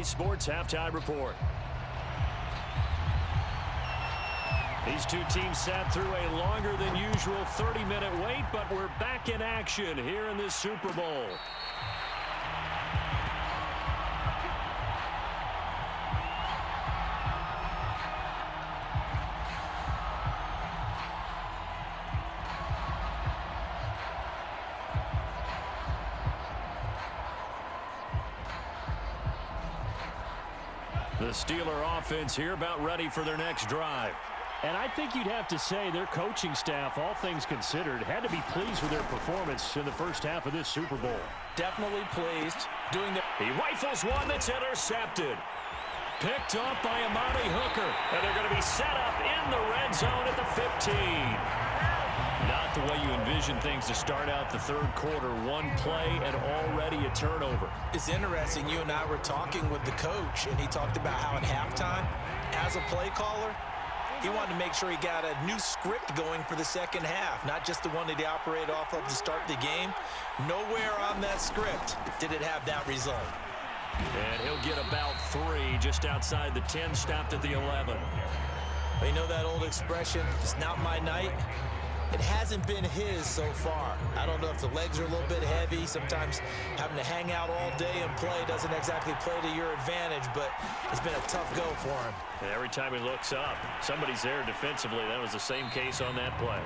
Sports Halftime Report. These two teams sat through a longer than usual 30-minute wait, but we're back in action here in this Super Bowl. The Steeler offense here about ready for their next drive. And I think you'd have to say their coaching staff, all things considered, had to be pleased with their performance in the first half of this Super Bowl. Definitely pleased. He rifles one that's intercepted. Picked up by Amani Hooker. And they're going to be set up in the red zone at the 15. Not the way you envision things to start out the third quarter. One play and already a turnover. It's interesting. You and I were talking with the coach, and he talked about how at halftime, as a play caller, he wanted to make sure he got a new script going for the second half, not just the one that he operated off of to start the game. Nowhere on that script did it have that result. And he'll get about 3 just outside the 10, stopped at the 11. But you know that old expression, it's not my night? It hasn't been his so far. I don't know if the legs are a little bit heavy. Sometimes having to hang out all day and play doesn't exactly play to your advantage, but it's been a tough go for him. And every time he looks up, somebody's there defensively. That was the same case on that play.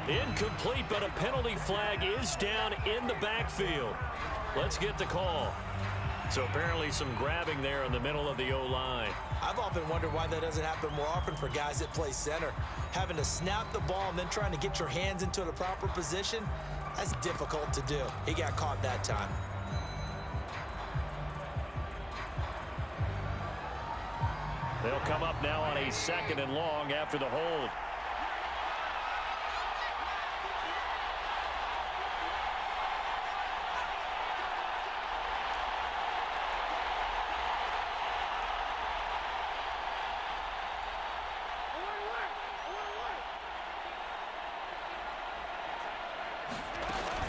Incomplete, but a penalty flag is down in the backfield. Let's get the call. So apparently some grabbing there in the middle of the O-line. I've often wondered why that doesn't happen more often for guys that play center. Having to snap the ball and then trying to get your hands into the proper position, that's difficult to do. He got caught that time. They'll come up now on a 2nd and long after the hold.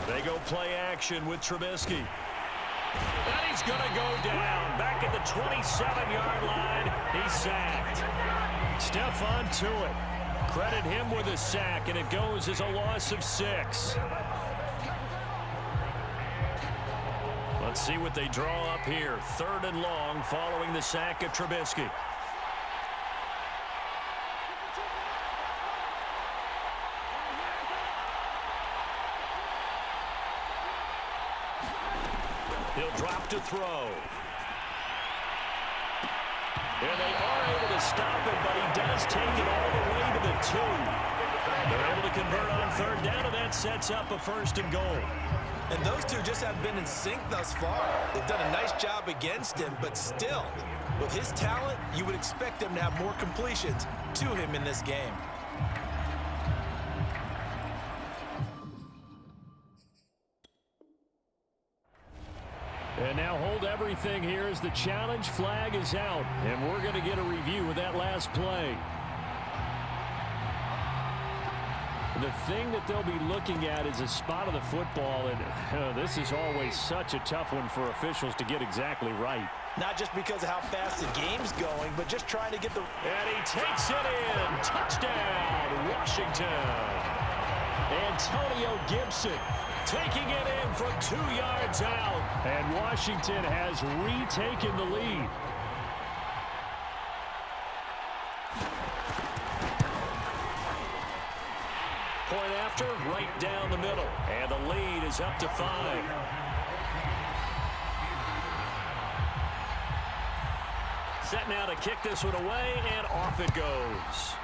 They go play action with Trubisky. And he's going to go down. Back at the 27-yard line. He's sacked. Stephon Tuitt. Credit him with a sack, and it goes as a loss of 6. Let's see what they draw up here. 3rd and long following the sack of Trubisky. He'll drop to throw. And they are able to stop him, but he does take it all the way to the 2. They're able to convert on 3rd down, and that sets up a 1st and goal. And those two just have been in sync thus far. They've done a nice job against him, but still, with his talent, you would expect him to have more completions to him in this game. And now hold everything here as the challenge flag is out. And we're going to get a review of that last play. The thing that they'll be looking at is a spot of the football. And this is always such a tough one for officials to get exactly right. Not just because of how fast the game's going, but just trying to get the... And he takes it in. Touchdown, Washington. Antonio Gibson taking it in from 2 yards out. And Washington has retaken the lead. Point after, right down the middle. And the lead is up to 5. Set now to kick this one away, and off it goes.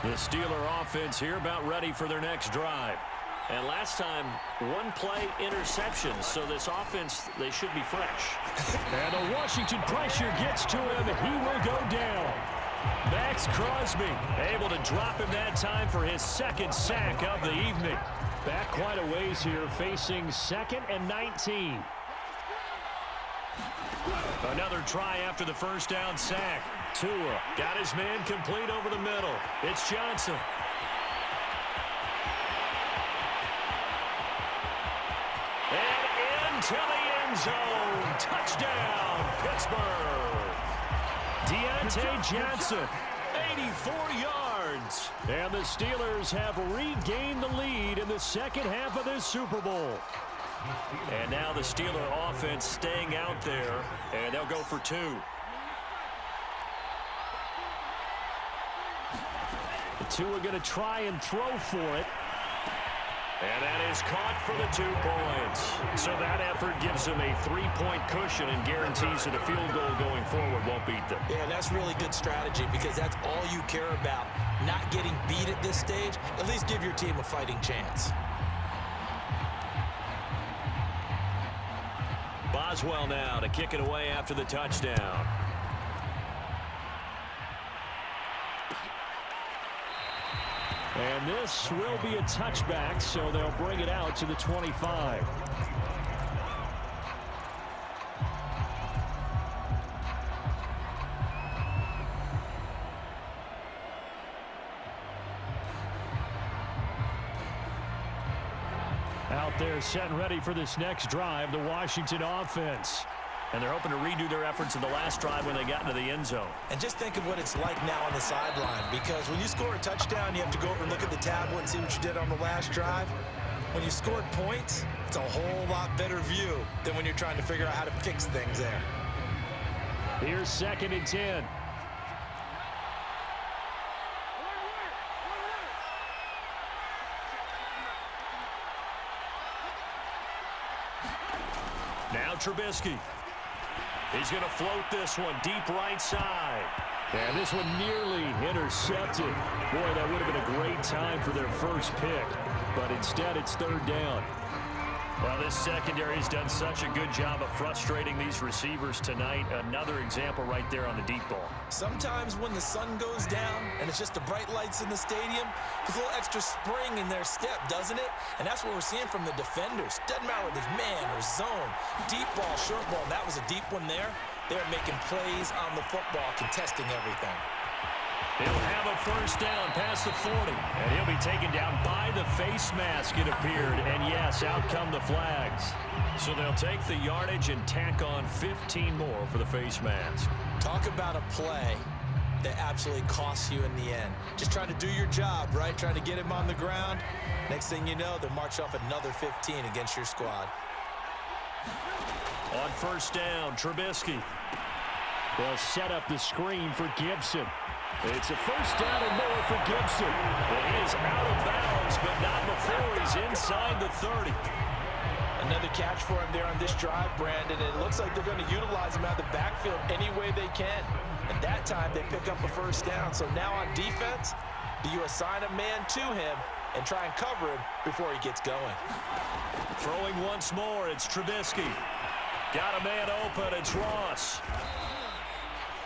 The Steeler offense here about ready for their next drive. And last time, 1 play interception, so this offense, they should be fresh. And the Washington pressure gets to him. He will go down. Max Crosby able to drop him that time for his 2nd sack of the evening. Back quite a ways here, facing 2nd and 19. Another try after the first down sack. Tua got his man complete over the middle. It's Johnson. And into the end zone. Touchdown, Pittsburgh. Deontay Johnson, 84 yards. And the Steelers have regained the lead in the second half of this Super Bowl. And now the Steeler offense staying out there, and they'll go for two. The two are going to try and throw for it. And that is caught for the 2 points. So that effort gives them a 3-point cushion and guarantees that a field goal going forward won't beat them. Yeah, that's really good strategy because that's all you care about. Not getting beat at this stage. At least give your team a fighting chance. Boswell now to kick it away after the touchdown. And this will be a touchback, so they'll bring it out to the 25. Out there set and ready for this next drive, the Washington offense. And they're hoping to redo their efforts in the last drive when they got into the end zone. And just think of what it's like now on the sideline, because when you score a touchdown, you have to go over and look at the tablet and see what you did on the last drive. When you scored points, it's a whole lot better view than when you're trying to figure out how to fix things there. Here's 2nd and 10. Now Trubisky. He's going to float this one deep right side. And this one nearly intercepted. Boy, that would have been a great time for their first pick. But instead, it's 3rd down. Well, this secondary has done such a good job of frustrating these receivers tonight. Another example right there on the deep ball. Sometimes when the sun goes down and it's just the bright lights in the stadium, there's a little extra spring in their step, doesn't it? And that's what we're seeing from the defenders. Doesn't matter whether it's man or zone, deep ball, short ball. That was a deep one there. They're making plays on the football, contesting everything. He'll have a first down past the 40. And he'll be taken down by the face mask, it appeared. And yes, out come the flags. So they'll take the yardage and tack on 15 more for the face mask. Talk about a play that absolutely costs you in the end. Just trying to do your job, right? Trying to get him on the ground. Next thing you know, they'll march off another 15 against your squad. On first down, Trubisky. They'll set up the screen for Gibson. It's a first down and more for Gibson. And he is out of bounds, but not before he's inside the 30. Another catch for him there on this drive, Brandon. And it looks like they're going to utilize him out of the backfield any way they can. And that time, they pick up a first down. So now on defense, do you assign a man to him and try and cover him before he gets going? Throwing once more, it's Trubisky. Got a man open, it's Ross.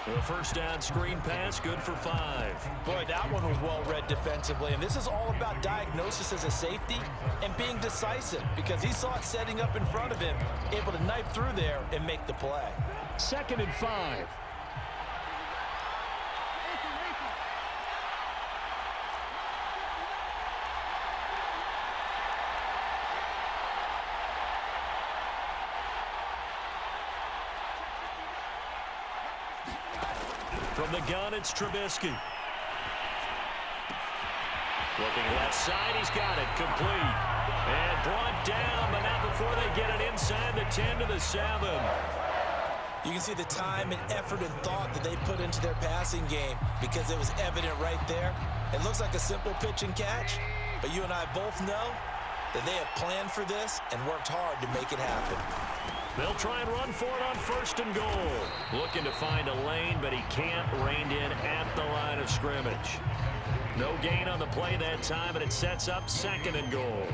The first down screen pass, good for 5. Boy, that one was well read defensively. And this is all about diagnosis as a safety and being decisive, because he saw it setting up in front of him, able to knife through there and make the play. 2nd and 5. From the gun, it's Trubisky. Looking left side, he's got it, complete. And brought down, but not before they get it inside the 10 to the 7. You can see the time and effort and thought that they put into their passing game, because it was evident right there. It looks like a simple pitch and catch, but you and I both know that they have planned for this and worked hard to make it happen. They'll try and run for it on 1st and goal. Looking to find a lane, but he can't rein in at the line of scrimmage. No gain on the play that time, and it sets up 2nd and goal.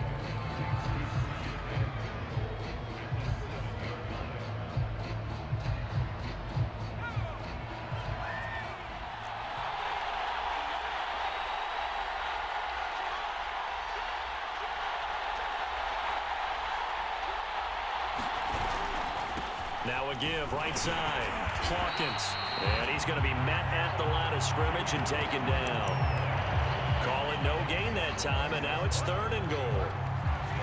Now a give, right side. Hawkins. And he's going to be met at the line of scrimmage and taken down. Call it no gain that time, and now it's 3rd and goal.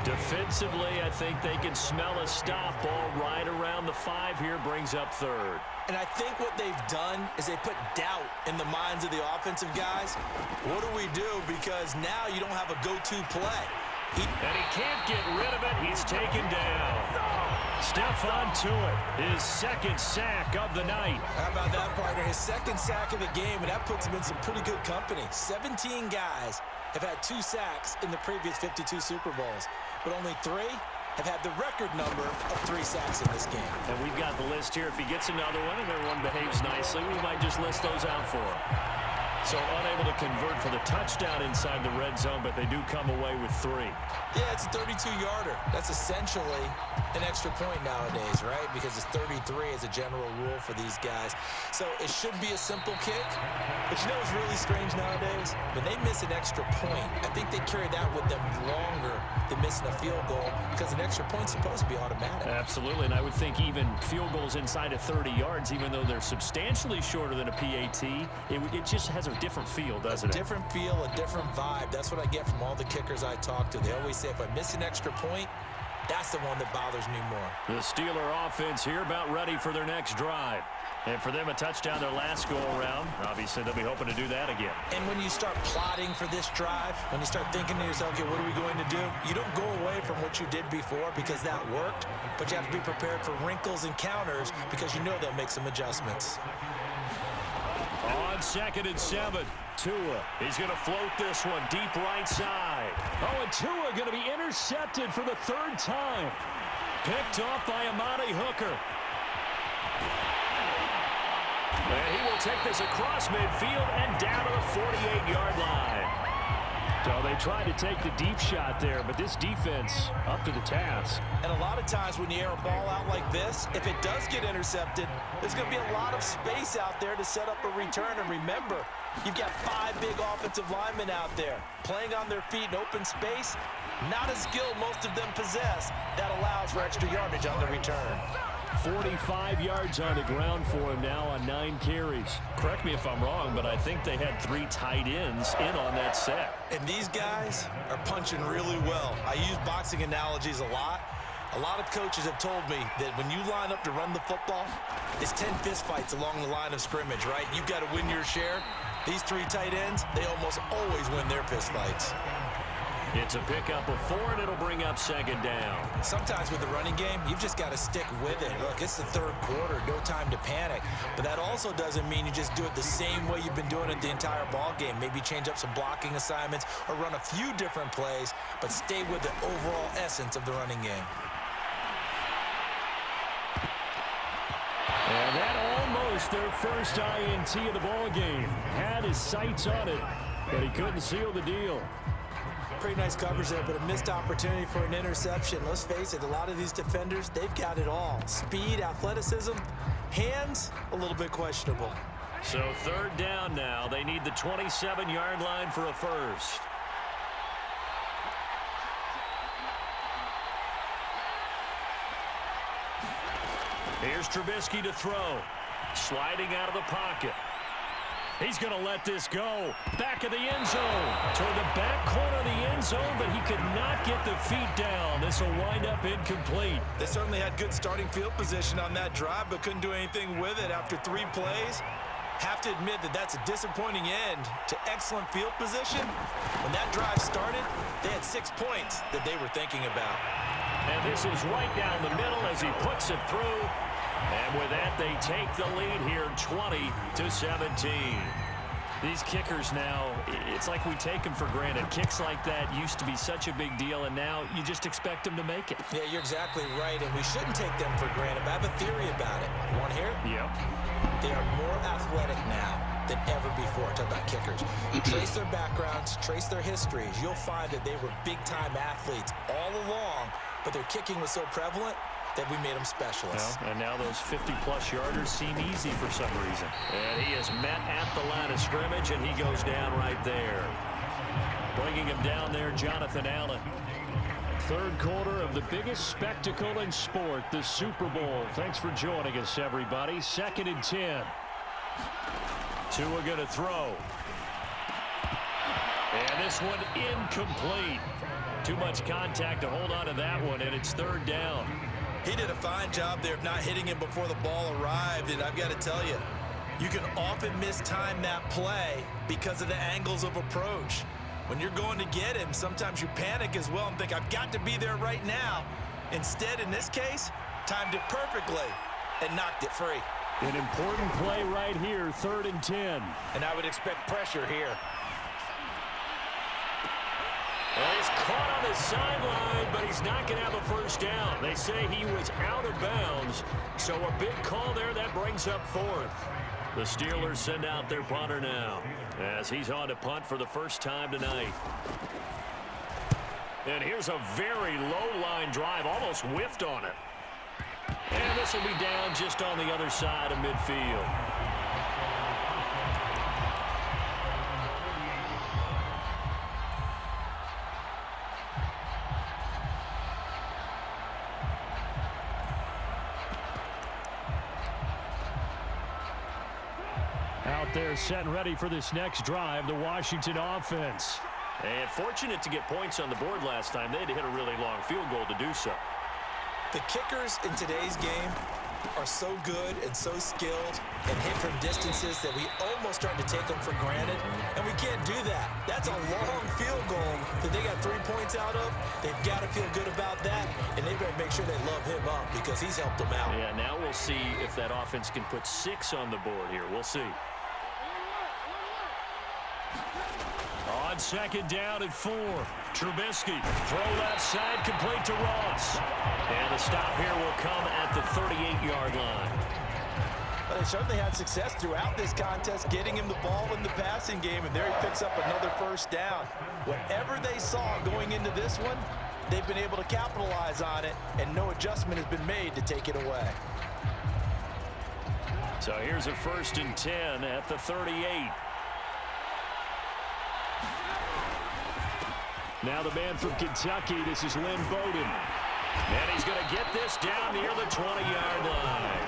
Defensively, I think they can smell a stop. Ball right around the 5 here, brings up 3rd. And I think what they've done is they put doubt in the minds of the offensive guys. What do we do? Because now you don't have a go-to play. And he can't get rid of it. He's taken down. Stephon Tuitt, his 2nd sack of the night. How about that, partner? His 2nd sack of the game, and that puts him in some pretty good company. 17 guys have had 2 sacks in the previous 52 Super Bowls, but only 3 have had the record number of 3 sacks in this game. And we've got the list here. If he gets another one and everyone behaves nicely, we might just list those out for him. So unable to convert for the touchdown inside the red zone, but they do come away with 3. Yeah, it's a 32-yarder. That's essentially an extra point nowadays, right? Because it's 33 as a general rule for these guys. So it should be a simple kick. But you know what's really strange nowadays? When they miss an extra point, I think they carry that with them longer than missing a field goal because an extra point's supposed to be automatic. Absolutely, and I would think even field goals inside of 30 yards, even though they're substantially shorter than a PAT, it just has a different feel, doesn't it? A different feel, a different vibe. That's what I get from all the kickers I talk to. They always say if I miss an extra point, that's the one that bothers me more. The Steeler offense here about ready for their next drive. And for them, a touchdown their last go-around. Obviously, they'll be hoping to do that again. And when you start plotting for this drive, when you start thinking to yourself, okay, what are we going to do? You don't go away from what you did before because that worked, but you have to be prepared for wrinkles and counters because you know they'll make some adjustments. On 2nd and 7, Tua. He's going to float this one deep right side. Oh, and Tua going to be intercepted for the 3rd time. Picked off by Amani Hooker. And he will take this across midfield and down to the 48-yard line. So they tried to take the deep shot there, but this defense up to the task. And a lot of times when you air a ball out like this, if it does get intercepted, there's going to be a lot of space out there to set up a return. And remember, you've got 5 big offensive linemen out there playing on their feet in open space. Not a skill most of them possess that allows for extra yardage on the return. 45 yards on the ground for him now on 9 carries. Correct me if I'm wrong, but I think they had 3 tight ends in on that set. And these guys are punching really well. I use boxing analogies a lot. A lot of coaches have told me that when you line up to run the football, it's 10 fist fights along the line of scrimmage, right? You've got to win your share. These 3 tight ends, they almost always win their fist fights. It's a pickup of 4, and it'll bring up 2nd down. Sometimes with the running game, you've just got to stick with it. Look, it's the 3rd quarter, no time to panic. But that also doesn't mean you just do it the same way you've been doing it the entire ball game. Maybe change up some blocking assignments or run a few different plays, but stay with the overall essence of the running game. And that almost their first INT of the ball game. Had his sights on it, but he couldn't seal the deal. Pretty nice coverage there, but a missed opportunity for an interception. Let's face it, a lot of these defenders, they've got it all. Speed, athleticism, hands, a little bit questionable. So 3rd down now. They need the 27-yard line for a first. Here's Trubisky to throw. Sliding out of the pocket. He's going to let this go. Back of the end zone. Toward the back corner of the end zone, but he could not get the feet down. This will wind up incomplete. They certainly had good starting field position on that drive, but couldn't do anything with it after 3 plays. Have to admit that that's a disappointing end to excellent field position. When that drive started, they had 6 points that they were thinking about. And this is right down the middle as he puts it through. And with that, they take the lead here 20-17. These kickers now, it's like we take them for granted. Kicks like that used to be such a big deal, and now you just expect them to make it. Yeah, you're exactly right, and we shouldn't take them for granted. But I have a theory about it. You want to hear it? Yep. They are more athletic now than ever before. Talk about kickers. You trace their backgrounds, trace their histories. You'll find that they were big-time athletes all along, but their kicking was so prevalent that we made them specialists. Well, and now those 50-plus yarders seem easy for some reason. And he is met at the line of scrimmage, and he goes down right there. Bringing him down there, Jonathan Allen. Third quarter of the biggest spectacle in sport, the Super Bowl. Thanks for joining us, everybody. 2nd and 10. Tua going to throw. And this one incomplete. Too much contact to hold on to that one, and it's 3rd down. He did a fine job there of not hitting him before the ball arrived, and I've got to tell you, you can often mistime that play because of the angles of approach. When you're going to get him, sometimes you panic as well and think, I've got to be there right now. Instead, in this case, timed it perfectly and knocked it free. An important play right here, 3rd and 10. And I would expect pressure here. Well, he's caught on the sideline, but he's not going to have a first down. They say he was out of bounds, so a big call there that brings up 4th. The Steelers send out their punter now as he's on to punt for the first time tonight. And here's a very low-line drive, almost whiffed on it. And this will be down just on the other side of midfield. Out there set and ready for this next drive, the Washington offense. And fortunate to get points on the board last time. They had to hit a really long field goal to do so. The kickers in today's game are so good and so skilled and hit from distances that we almost start to take them for granted, and we can't do that. That's a long field goal that they got 3 points out of. They've got to feel good about that, and they better make sure they love him up because he's helped them out. Yeah, now we'll see if that offense can put 6 on the board here. We'll see. On 2nd down and 4, Trubisky, throw left side, complete to Ross. And the stop here will come at the 38-yard line. Well, they certainly had success throughout this contest, getting him the ball in the passing game, and there he picks up another first down. Whatever they saw going into this one, they've been able to capitalize on it, and no adjustment has been made to take it away. So here's a 1st and 10 at the 38. Now the man from Kentucky, this is Lynn Bowden. And he's going to get this down near the 20-yard line.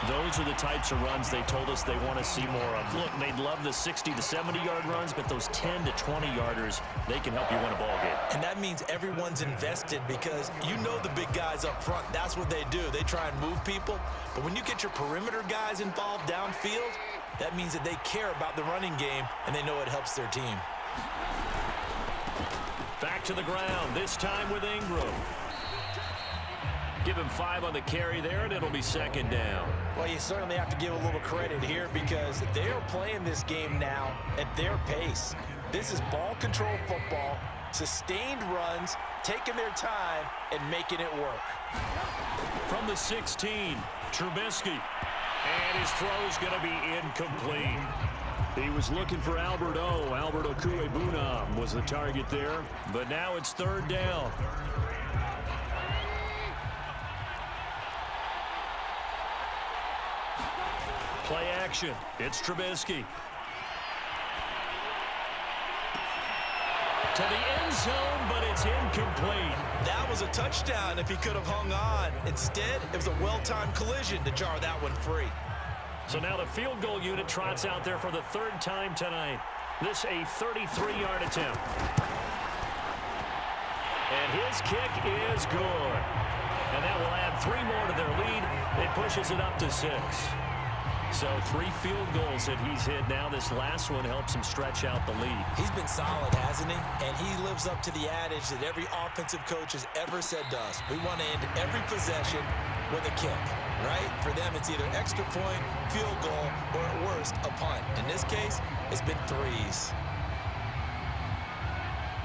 Those are the types of runs they told us they want to see more of. Look, they'd love the 60 to 70-yard runs, but those 10 to 20-yarders, they can help you win a ball game. And that means everyone's invested because you know the big guys up front, that's what they do. They try and move people. But when you get your perimeter guys involved downfield, that means that they care about the running game and they know it helps their team. Back to the ground, this time with Ingram. Give him 5 on the carry there, and it'll be 2nd down. Well, you certainly have to give a little credit here because they're playing this game now at their pace. This is ball control football, sustained runs, taking their time, and making it work. From the 16, Trubisky. And his throw's going to be incomplete. He was looking for Albert Okwuegbunam was the target there, but now it's 3rd down. Play action. It's Trubisky. To the end zone, but it's incomplete. That was a touchdown if he could have hung on. Instead, it was a well-timed collision to jar that one free. So now the field goal unit trots out there for the 3rd time tonight. This a 33-yard attempt. And his kick is good. And that will add 3 more to their lead. It pushes it up to 6. So 3 field goals that he's hit now. This last one helps him stretch out the lead. He's been solid, hasn't he? And he lives up to the adage that every offensive coach has ever said to us. We want to end every possession with a kick, right? For them, it's either extra point, field goal, or at worst, a punt. In this case, it's been 3s.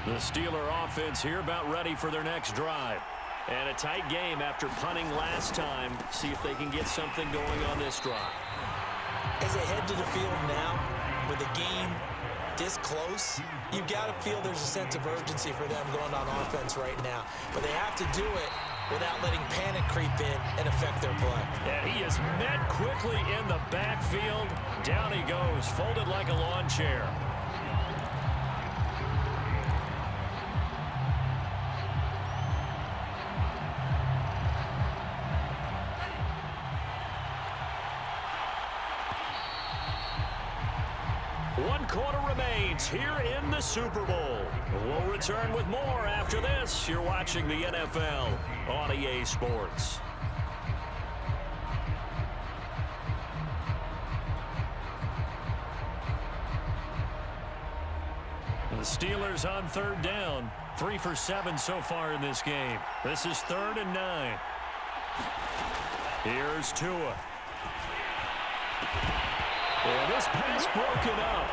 The Steeler offense here about ready for their next drive. And a tight game after punting last time. See if they can get something going on this drive. As they head to the field now, with the game this close, you've got to feel there's a sense of urgency for them going on offense right now. But they have to do it without letting panic creep in and affect their play. And he is met quickly in the backfield. Down he goes, folded like a lawn chair. One quarter remains here in the Super Bowl. We'll return with more after this. You're watching the NFL on EA Sports. The Steelers on third down. 3 for 7 so far in this game. This is 3rd and 9. Here's Tua. And this pass broken up.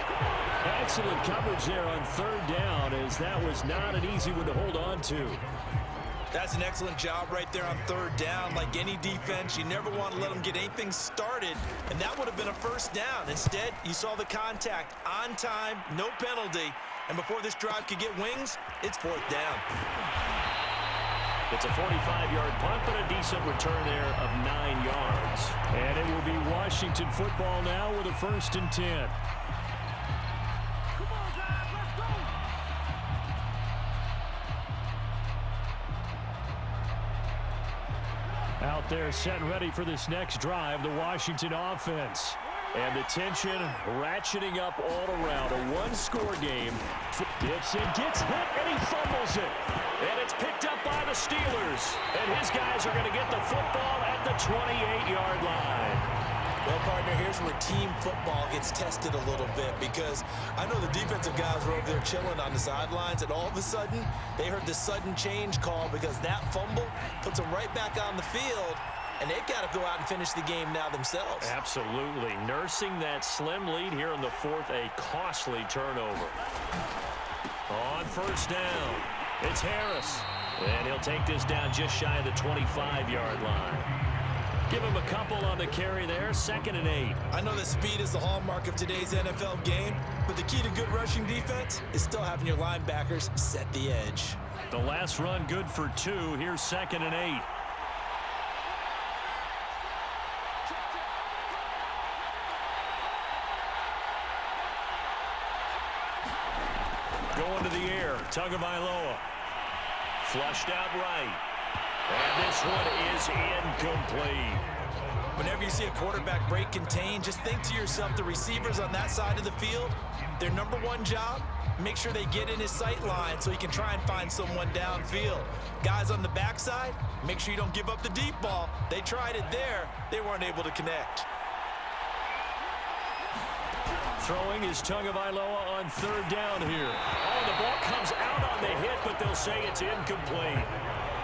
Excellent coverage there on third down, as that was not an easy one to hold on to. That's an excellent job right there on third down. Like any defense, you never want to let them get anything started, and that would have been a first down. Instead, you saw the contact on time, no penalty, and before this drive could get wings, it's 4th down. It's a 45-yard punt, but a decent return there of 9 yards. And it will be Washington football now with a 1st and 10. Out there set and ready for this next drive, the Washington offense. And the tension ratcheting up all around. A one-score game. Gibson gets hit, and he fumbles it. And it's picked up by the Steelers. And his guys are going to get the football at the 28-yard line. Well, partner, here's where team football gets tested a little bit, because I know the defensive guys were over there chilling on the sidelines, and all of a sudden, they heard the sudden change call because that fumble puts them right back on the field, and they've got to go out and finish the game now themselves. Absolutely. Nursing that slim lead here in the 4th, a costly turnover. On 1st down, it's Harris. And he'll take this down just shy of the 25-yard line. Give him a couple on the carry there, 2nd and 8. I know that speed is the hallmark of today's NFL game, but the key to good rushing defense is still having your linebackers set the edge. The last run good for 2. Here's 2nd and 8. Going to the air, Tagovailoa. Flushed out right. And this one is incomplete. Whenever you see a quarterback break contain, just think to yourself, the receivers on that side of the field, their number one job, make sure they get in his sight line so he can try and find someone downfield. Guys on the backside, make sure you don't give up the deep ball. They tried it there. They weren't able to connect. Throwing is Tagovailoa on 3rd down here. Oh, the ball comes out on the hit, but they'll say it's incomplete.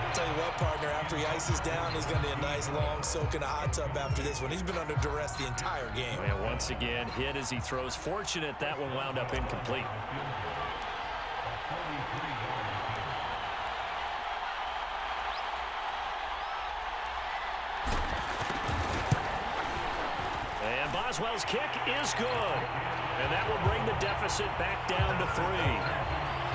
I'll tell you what, partner, after he ices down, he's going to be a nice long soak in a hot tub after this one. He's been under duress the entire game. And once again, hit as he throws. Fortunate that one wound up incomplete. And Boswell's kick is good. And that will bring the deficit back down to 3.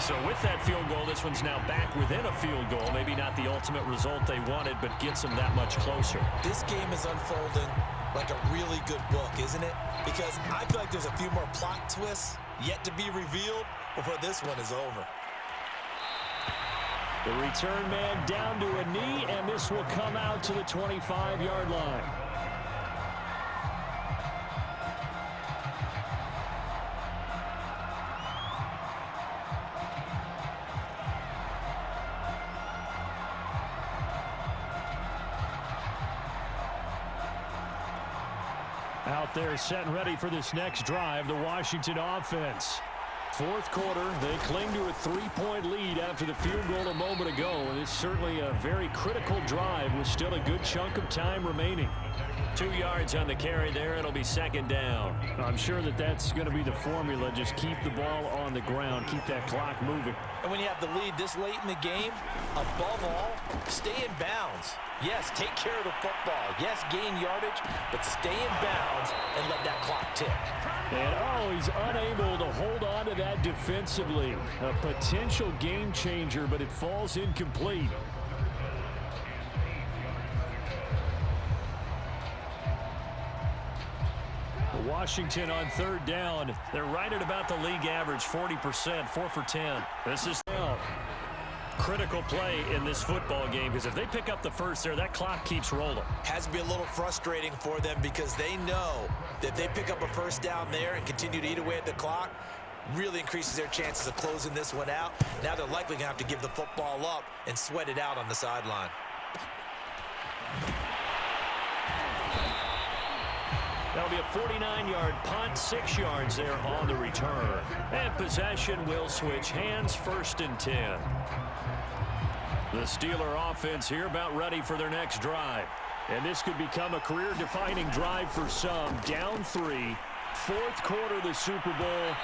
So with that field goal, this one's now back within a field goal. Maybe not the ultimate result they wanted, but gets them that much closer. This game is unfolding like a really good book, isn't it? Because I feel like there's a few more plot twists yet to be revealed before this one is over. The return man down to a knee, and this will come out to the 25-yard line. Out there set and ready for this next drive, the Washington offense. 4th quarter, they cling to a 3-point lead after the field goal a moment ago, and it's certainly a very critical drive with still a good chunk of time remaining. 2 yards on the carry there. It'll be 2nd down. I'm sure that that's going to be the formula. Just keep the ball on the ground. Keep that clock moving. And when you have the lead this late in the game, above all, stay in bounds. Yes, take care of the football. Yes, gain yardage, but stay in bounds and let that clock tick. And, he's unable to hold on to that defensively. A potential game changer, but it falls incomplete. Washington on 3rd down. They're right at about the league average, 40%, 4 for 10. This is down. Critical play in this football game, because if they pick up the first there, that clock keeps rolling. Has to be a little frustrating for them because they know that if they pick up a first down there and continue to eat away at the clock, really increases their chances of closing this one out. Now they're likely going to have to give the football up and sweat it out on the sideline. That'll be a 49-yard punt, 6 yards there on the return. And possession will switch hands, 1st and 10. The Steeler offense here about ready for their next drive. And this could become a career-defining drive for some. Down 3, 4th quarter of the Super Bowl.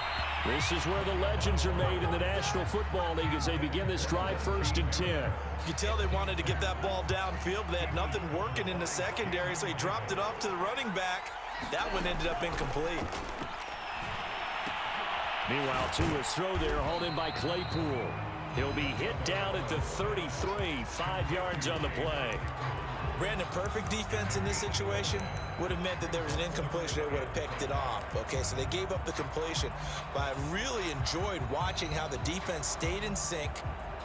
This is where the legends are made in the National Football League as they begin this drive, 1st and 10. You could tell they wanted to get that ball downfield, but they had nothing working in the secondary, so he dropped it off to the running back. That one ended up incomplete. Meanwhile, Tua's throw there hauled in by Claypool. He'll be hit down at the 33, 5 yards on the play. Brandon, perfect defense in this situation would have meant that there was an incompletion. They would have picked it off. Okay, so they gave up the completion. But I really enjoyed watching how the defense stayed in sync,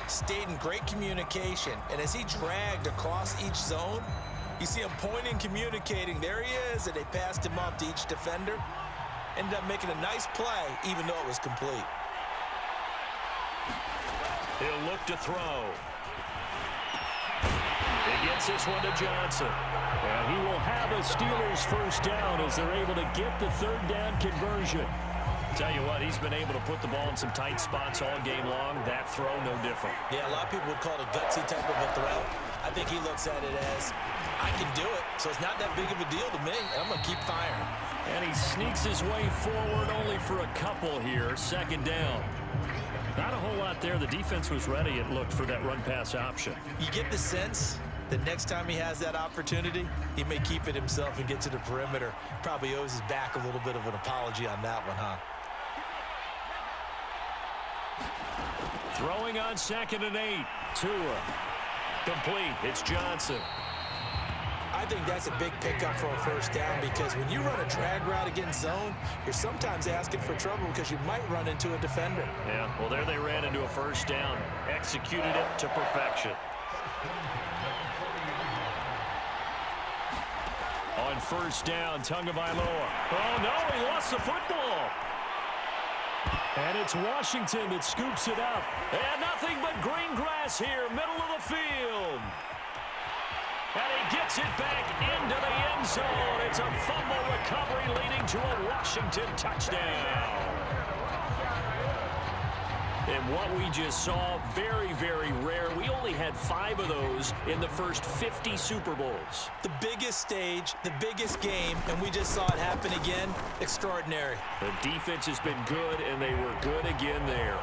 stayed in great communication. And as he dragged across each zone, you see him pointing, communicating. There he is, and they passed him off to each defender. Ended up making a nice play, even though it was complete. He'll look to throw. He gets this one to Johnson. And he will have a Steelers first down as they're able to get the 3rd down conversion. Tell you what, he's been able to put the ball in some tight spots all game long. That throw, no different. Yeah, a lot of people would call it a gutsy type of a throw. I think he looks at it as, I can do it, so it's not that big of a deal to me, and I'm going to keep firing. And he sneaks his way forward only for a couple here. 2nd down. Not a whole lot there. The defense was ready, it looked, for that run-pass option. You get the sense that next time he has that opportunity, he may keep it himself and get to the perimeter. Probably owes his back a little bit of an apology on that one, huh? Throwing on 2nd and 8. Tua. Complete. It's Johnson. I think that's a big pickup for a first down because when you run a drag route against zone, you're sometimes asking for trouble because you might run into a defender. Yeah, well, there they ran into a first down. Executed it to perfection. On 1st down, Tagovailoa. Oh, no, he lost the football. And it's Washington that scoops it up. And nothing but green grass here, middle of the field. And he gets it back into the end zone. It's a fumble recovery leading to a Washington touchdown. And what we just saw, very, very rare. We only had 5 of those in the first 50 Super Bowls. The biggest stage, the biggest game, and we just saw it happen again. Extraordinary. The defense has been good, and they were good again there.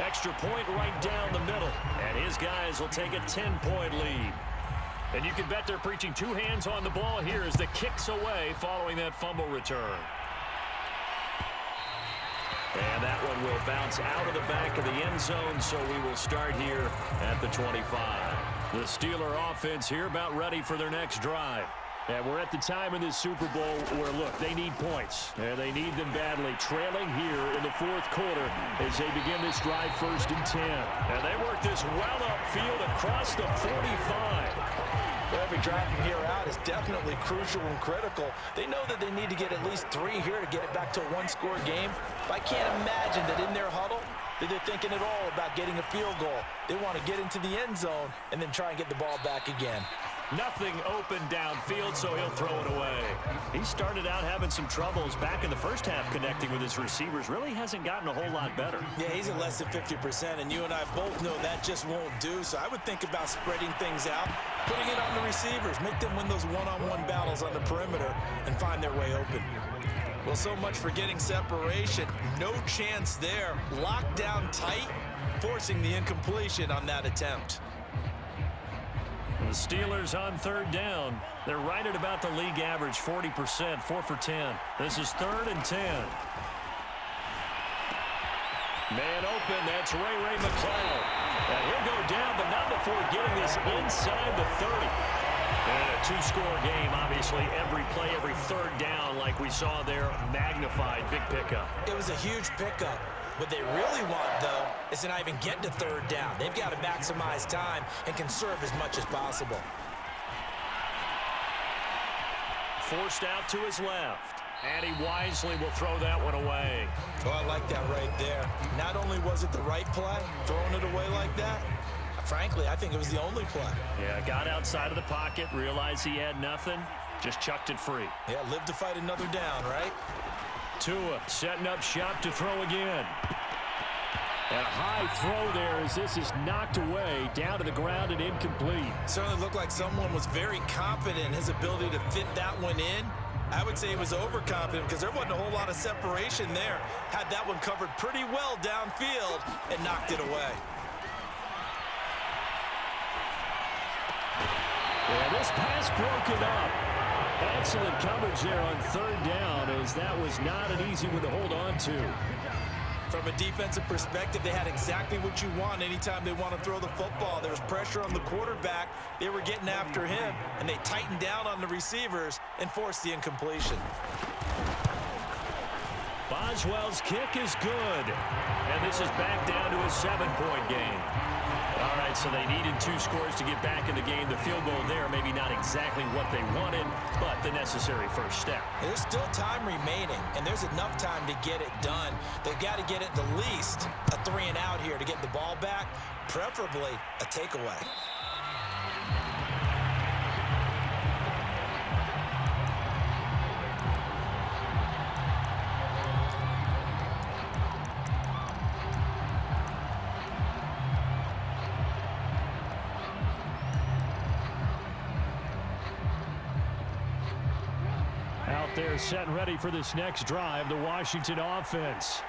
Extra point right down the middle, and his guys will take a 10-point lead. And you can bet they're preaching 2 hands on the ball here as the kick's away following that fumble return. And that one will bounce out of the back of the end zone, so we will start here at the 25. The Steeler offense here about ready for their next drive. And we're at the time in this Super Bowl where, look, they need points. And they need them badly. Trailing here in the 4th quarter as they begin this drive, 1st and 10. And they work this well upfield across the 45. Every drive from here out is definitely crucial and critical. They know that they need to get at least 3 here to get it back to a 1-score game. But I can't imagine that in their huddle that they're thinking at all about getting a field goal. They want to get into the end zone and then try and get the ball back again. Nothing open downfield, so he'll throw it away. He started out having some troubles back in the first half connecting with his receivers. Really hasn't gotten a whole lot better. Yeah, he's at less than 50%, and you and I both know that just won't do. So I would think about spreading things out, putting it on the receivers, make them win those one-on-one battles on the perimeter and find their way open. Well, so much for getting separation. No chance there. Locked down tight, forcing the incompletion on that attempt. The Steelers on 3rd down. They're right at about the league average, 40%, 4 for 10. This is 3rd and 10. Man open, that's Ray McCloud. And he'll go down, but not before getting this inside the 30. And a 2-score game, obviously. Every play, every 3rd down, like we saw there, magnified. Big pickup. It was a huge pickup. What they really want, though, is to not even get to third down. They've got to maximize time and conserve as much as possible. Forced out to his left. And he wisely will throw that one away. Oh, I like that right there. Not only was it the right play, throwing it away like that, frankly, I think it was the only play. Yeah, got outside of the pocket, realized he had nothing, just chucked it free. Yeah, live to fight another down, right? Tua setting up shop to throw again. And a high throw there as this is knocked away, down to the ground and incomplete. Certainly looked like someone was very confident in his ability to fit that one in. I would say he was overconfident because there wasn't a whole lot of separation there. Had that one covered pretty well downfield and knocked it away. Yeah, this pass broken up. Excellent coverage there on third down as that was not an easy one to hold on to. From a defensive perspective, they had exactly what you want anytime they want to throw the football. There was pressure on the quarterback. They were getting after him, and they tightened down on the receivers and forced the incompletion. Boswell's kick is good. And this is back down to a 7-point game. All right, so they needed 2 scores to get back in the game. The field goal there, maybe not exactly what they wanted, but the necessary first step. There's still time remaining, and there's enough time to get it done. They've got to get at the least a 3-and-out here to get the ball back, preferably a takeaway. They're set and ready for this next drive, the Washington offense.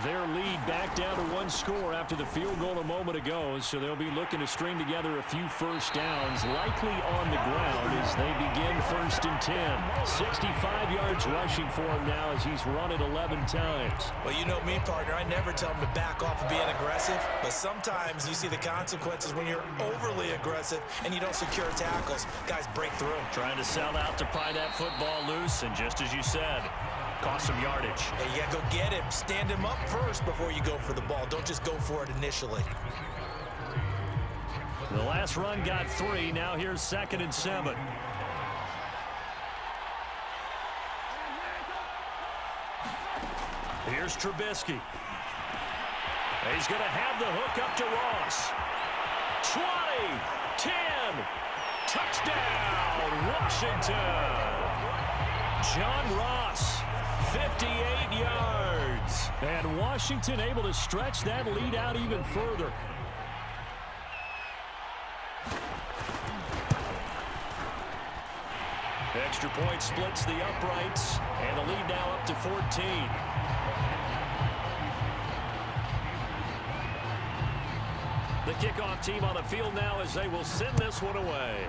Their lead back down to 1 score after the field goal a moment ago, so they'll be looking to string together a few first downs, likely on the ground as they begin 1st and 10. 65 yards rushing for him now as he's run it 11 times. Well, you know me, partner. I never tell him to back off of being aggressive, but sometimes you see the consequences when you're overly aggressive and you don't secure tackles. Guys break through. Trying to sell out to pry that football loose, and just as you said, cost some yardage. Hey, you gotta go get him. Stand him up first before you go for the ball. Don't just go for it initially. The last run got 3. Now here's 2nd and 7. Here's Trubisky. He's going to have the hook up to Ross. 20, 10, touchdown, Washington. John Ross, 58 yards. And Washington able to stretch that lead out even further. Extra point splits the uprights, and the lead now up to 14. The kickoff team on the field now as they will send this one away.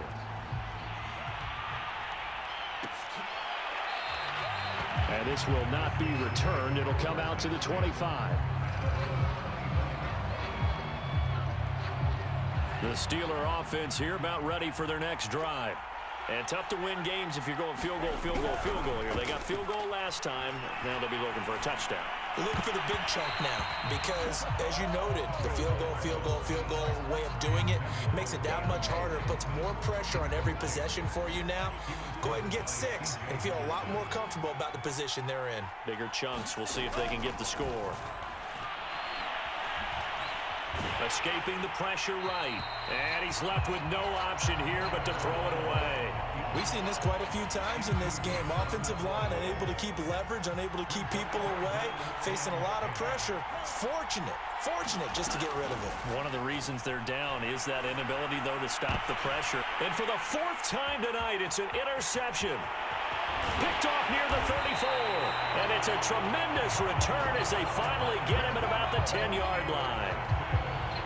And this will not be returned. It'll come out to the 25. The Steeler offense here about ready for their next drive. And tough to win games if you're going field goal, field goal, field goal here. They got field goal last time. Now they'll be looking for a touchdown. Looking for the big chunk now because, as you noted, the field goal way of doing it makes it that much harder. It puts more pressure on every possession for you now. Go ahead and get 6 and feel a lot more comfortable about the position they're in. Bigger chunks. We'll see if they can get the score. Escaping the pressure right. And he's left with no option here but to throw it away. We've seen this quite a few times in this game. Offensive line unable to keep leverage, unable to keep people away, facing a lot of pressure. Fortunate just to get rid of it. One of the reasons they're down is that inability, though, to stop the pressure. And for the 4th time tonight, it's an interception. Picked off near the 34. And it's a tremendous return as they finally get him at about the 10-yard line.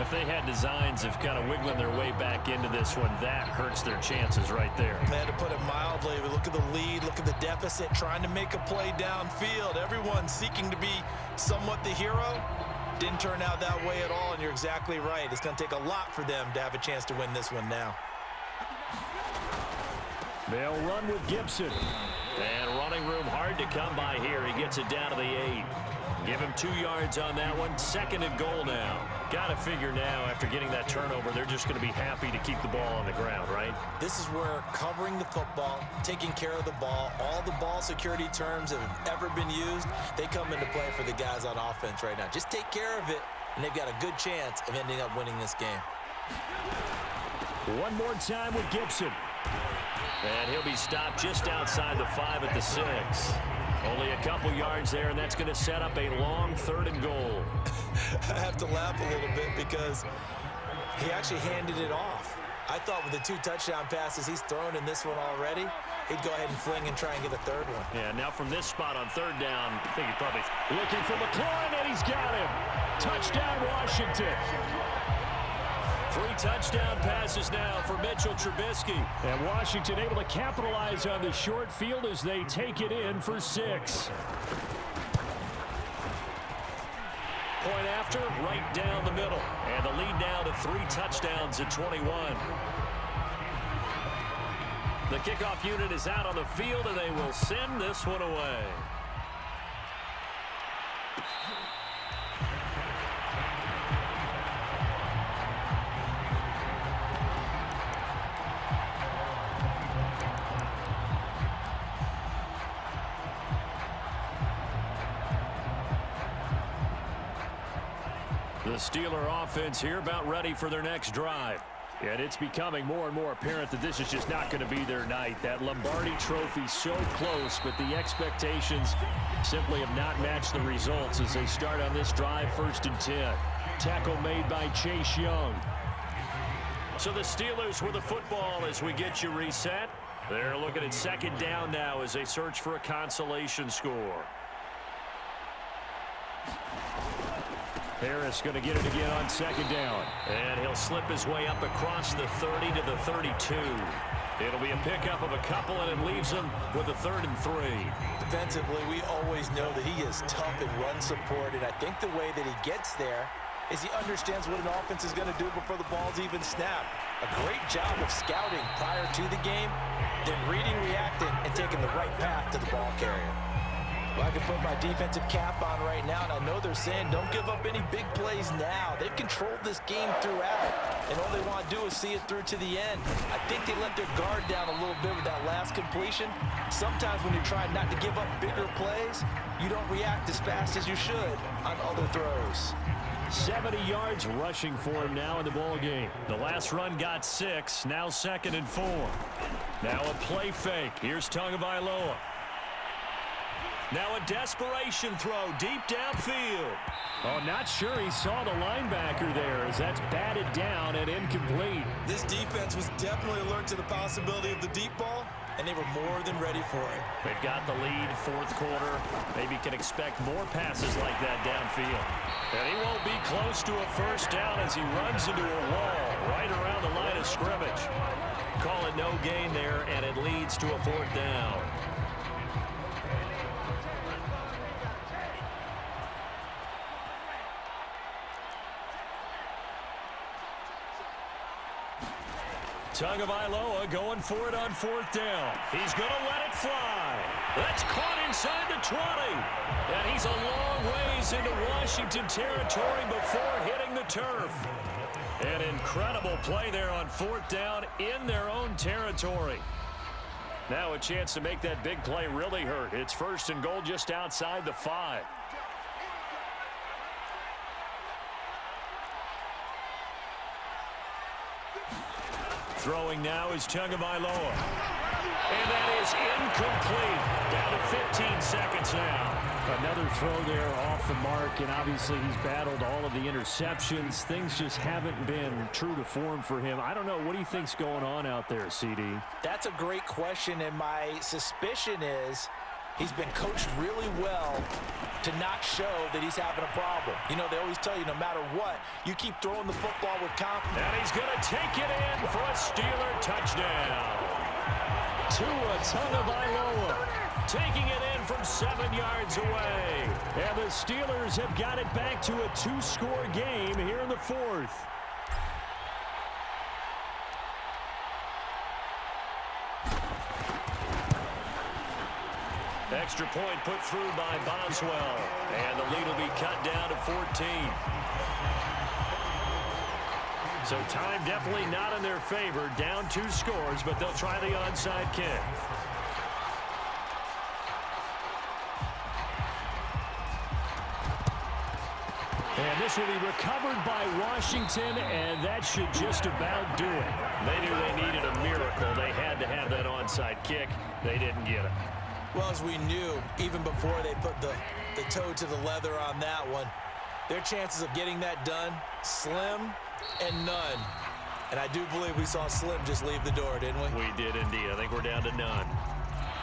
If they had designs of kind of wiggling their way back into this one, that hurts their chances right there. Man, to put it mildly, look at the lead, look at the deficit, trying to make a play downfield. Everyone seeking to be somewhat the hero. Didn't turn out that way at all, and you're exactly right. It's going to take a lot for them to have a chance to win this one now. They'll run with Gibson. And running room hard to come by here. He gets it down to the 8. Give him 2 yards on that one. 2nd and goal now. Got to figure now, after getting that turnover, they're just going to be happy to keep the ball on the ground, right? This is where covering the football, taking care of the ball, all the ball security terms that have ever been used, they come into play for the guys on offense right now. Just take care of it, and they've got a good chance of ending up winning this game. One more time with Gibson. And he'll be stopped just outside the 5 at the 6. Only a couple yards there, and that's going to set up a long 3rd and goal. I have to laugh a little bit because he actually handed it off. I thought with the 2 touchdown passes he's thrown in this one already, he'd go ahead and fling and try and get a 3rd one. Yeah, now from this spot on 3rd down, I think he probably looking for McLaurin, and he's got him. Touchdown, Washington. 3 touchdown passes now for Mitchell Trubisky. And Washington able to capitalize on the short field as they take it in for 6. Point after, right down the middle. And the lead now to 3 touchdowns at 21. The kickoff unit is out on the field, and they will send this one away. The Steeler offense here about ready for their next drive. And it's becoming more and more apparent that this is just not going to be their night. That Lombardi trophy so close, but the expectations simply have not matched the results as they start on this drive, 1st and 10. Tackle made by Chase Young. So the Steelers with the football as we get you reset. They're looking at 2nd down now as they search for a consolation score. Harris going to get it again on 2nd down. And he'll slip his way up across the 30 to the 32. It'll be a pickup of a couple, and it leaves him with a 3rd and 3. Defensively, we always know that he is tough in run support, and I think the way that he gets there is he understands what an offense is going to do before the ball's even snapped. A great job of scouting prior to the game, then reading, reacting, and taking the right path to the ball carrier. Well, I can put my defensive cap on right now, and I know they're saying don't give up any big plays now. They've controlled this game throughout, and all they want to do is see it through to the end. I think they let their guard down a little bit with that last completion. Sometimes when you're trying not to give up bigger plays, you don't react as fast as you should on other throws. 70 yards rushing for him now in the ball game. The last run got 6, now 2nd and 4. Now a play fake. Here's Tagovailoa. Now a desperation throw deep downfield. Oh, not sure he saw the linebacker there as that's batted down and incomplete. This defense was definitely alert to the possibility of the deep ball, and they were more than ready for it. They've got the lead, 4th quarter. Maybe can expect more passes like that downfield. And he won't be close to a 1st down as he runs into a wall right around the line of scrimmage. Call it no gain there, and it leads to a 4th down. Tagovailoa going for it on 4th down. He's going to let it fly. That's caught inside the 20. And he's a long ways into Washington territory before hitting the turf. An incredible play there on 4th down in their own territory. Now a chance to make that big play really hurt. It's 1st and goal just outside the 5. Throwing now is Tagovailoa. And that is incomplete. Down to 15 seconds now. Another throw there off the mark, and obviously he's battled all of the interceptions. Things just haven't been true to form for him. I don't know. What do you think's going on out there, CD? That's a great question, and my suspicion is he's been coached really well to not show that he's having a problem. You know, they always tell you no matter what, you keep throwing the football with confidence. And he's going to take it in for a Steeler touchdown. Tua Tagovailoa taking it in from 7 yards away. And the Steelers have got it back to a 2-score game here in the 4th. extra point put through by Boswell. And the lead will be cut down to 14. So time definitely not in their favor. Down 2 scores, but they'll try the onside kick. And this will be recovered by Washington, and that should just about do it. They knew they needed a miracle. They had to have that onside kick. They didn't get it. Well, as we knew, even before they put the toe to the leather on that one, their chances of getting that done, slim and none. And I do believe we saw Slim just leave the door, didn't we? We did indeed. I think we're down to none.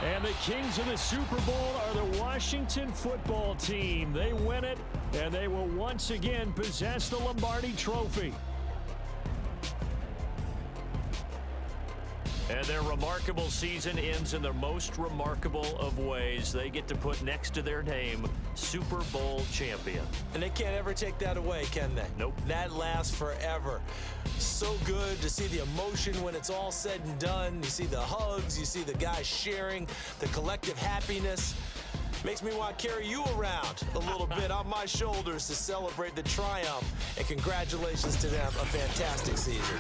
And the kings of the Super Bowl are the Washington football team. They win it, and they will once again possess the Lombardi Trophy. And their remarkable season ends in the most remarkable of ways. They get to put next to their name, Super Bowl champion. And they can't ever take that away, can they? Nope. That lasts forever. So good to see the emotion when it's all said and done. You see the hugs, you see the guys sharing, the collective happiness. Makes me want to carry you around a little bit on my shoulders to celebrate the triumph. And congratulations to them, a fantastic season.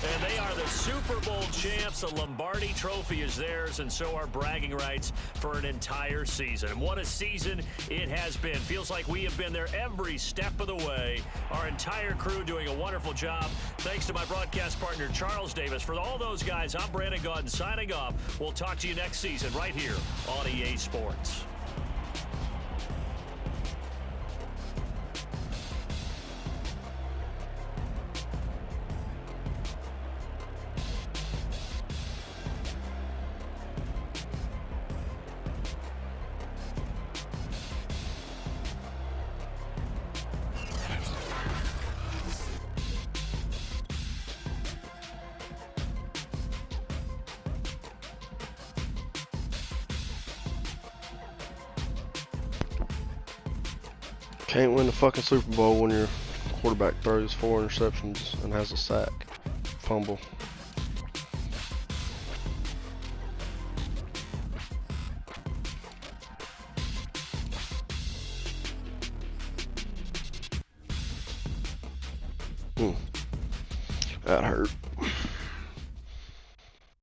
And they are the Super Bowl champs. The Lombardi Trophy is theirs, and so are bragging rights for an entire season. And what a season it has been. Feels like we have been there every step of the way. Our entire crew doing a wonderful job. Thanks to my broadcast partner, Charles Davis. For all those guys, I'm Brandon Gaudin signing off. We'll talk to you next season right here on EA Sports. Can't win the fucking Super Bowl when your quarterback throws 4 interceptions and has a sack. Fumble. That hurt.